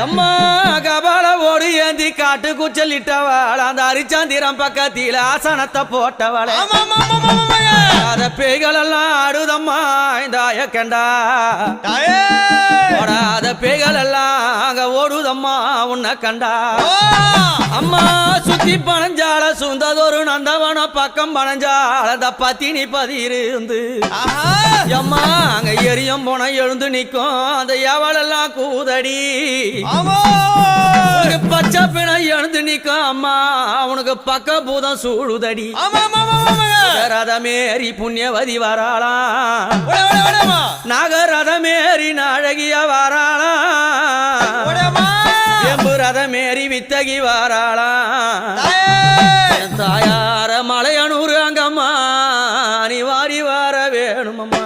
அம்மா கபால ஓடு ஏந்தி காட்டு குச்சலிட்டவள் அந்த அரிச்சந்திரம் பக்கத்தில ஆசனத்தை போட்டவள் அத பேய்கள் எல்லாம் ஆடுதம்மா இந்த ஆயக்கண்டா ஓடாத பேய்கள் எல்லாம் அங்க ஓடுதம்மா உன்னை கண்டா அம்மா சுத்தி பனஞ்சால சுந்ததொரு நந்தவன பக்கம் பனஞ்சால அந்த பத்தினி பதியிருந்து அம்மா அங்க எரியும் போன எழுந்து நிக்கும் அந்த எவளெல்லாம் கூதடி பச்சை பிணை எழுந்து நிக்கும் அம்மா அவனுக்கு பக்க பூதம் சூழுதடி ரதமேறி புண்ணியவதி வராளாம் நாகரதமேறி நாழகிய வராளாம் எம்பு ரதமேறி வித்தகி வராளாம் தாயார மலையனூர் அங்கம்மா நீ வாரி வர வேணுமம்மா